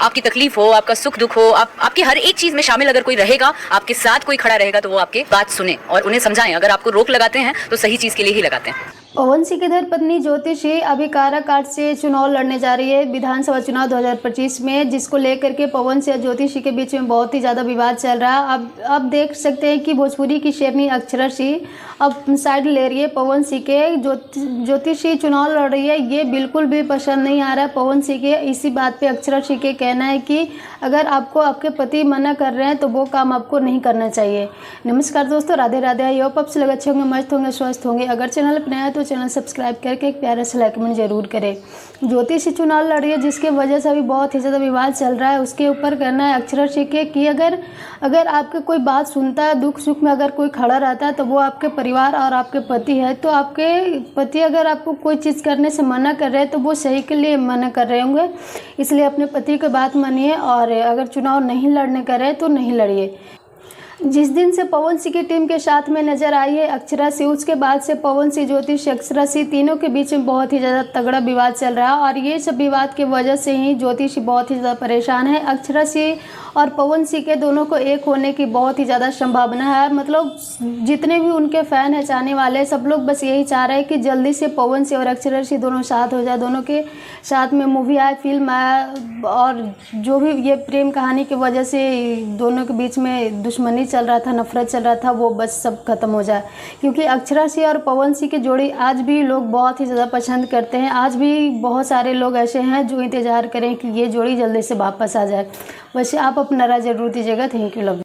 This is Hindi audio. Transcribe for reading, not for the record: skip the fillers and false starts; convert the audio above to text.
आपकी तकलीफ हो, आपका सुख दुख हो, आपकी हर एक चीज में शामिल अगर कोई रहेगा, आपके साथ कोई खड़ा रहेगा, तो वो आपकी बात सुने और उन्हें समझाएं। अगर आपको रोक लगाते हैं तो सही चीज के लिए ही लगाते हैं। पवन सिंह की धर्मपत्नी ज्योति सिंह अभी काराकाट से चुनाव लड़ने जा रही है विधानसभा चुनाव 2025 में, जिसको लेकर के पवन सिंह और ज्योति सिंह के बीच में बहुत ही ज़्यादा विवाद चल रहा है। अब देख सकते हैं कि भोजपुरी की शेरनी अक्षरा सिंह अब साइड ले रही है पवन सिंह के। ज्योति सिंह चुनाव लड़ रही है, ये बिल्कुल भी पसंद नहीं आ रहा है पवन सिंह के। इसी बात पे अक्षरा सिंह के कहना है कि अगर आपको आपके पति मना कर रहे हैं तो वो काम आपको नहीं करना चाहिए। नमस्कार दोस्तों, राधे राधे। आई होप आप सब अच्छे होंगे, मस्त होंगे, स्वस्थ होंगे। अगर चैनल पर नया है तो चैनल सब्सक्राइब करके एक प्यारा सा लाइक कमेंट जरूर करें। ज्योति सिंह चुनाव लड़ रही है, जिसके वजह से अभी बहुत ही ज़्यादा विवाद चल रहा है। उसके ऊपर कहना है अक्षरा सिंह के कि अगर आपके कोई बात सुनता है, दुख सुख में अगर कोई खड़ा रहता है, तो वो आपके परिवार और आपके पति है। तो आपके पति अगर आपको कोई चीज़ करने से मना कर रहे हैं तो वो सही के लिए मना कर रहे होंगे, इसलिए अपने पति की बात मानिए। और अगर चुनाव नहीं लड़ने का रहे तो नहीं लड़िए। जिस दिन से पवन सिंह की टीम के साथ में नजर आई है अक्षरा सिंह, उसके बाद से पवन सिंह, ज्योति सिंह, अक्षरा सिंह तीनों के बीच में बहुत ही ज़्यादा तगड़ा विवाद चल रहा है। और ये सब विवाद की वजह से ही ज्योति सिंह बहुत ही ज़्यादा परेशान है। अक्षरा सिंह और पवन सिंह के दोनों को एक होने की बहुत ही ज़्यादा संभावना है। मतलब जितने भी उनके फ़ैन हैं, चाहने वाले, सब लोग बस यही चाह रहे हैं कि जल्दी से पवन सिंह और अक्षरा सिंह दोनों साथ हो जाए, दोनों के साथ में मूवी आए, फिल्म आए। और जो भी ये प्रेम कहानी की वजह से दोनों के बीच में दुश्मनी चल रहा था, नफरत चल रहा था, वो बस सब खत्म हो जाए। क्योंकि अक्षरा सिंह और पवन सिंह की जोड़ी आज भी लोग बहुत ही ज़्यादा पसंद करते हैं। आज भी बहुत सारे लोग ऐसे हैं जो इंतज़ार करें कि ये जोड़ी जल्दी से वापस आ जाए। वैसे आप अपना राय जरूर दीजिएगा। Thank you, love.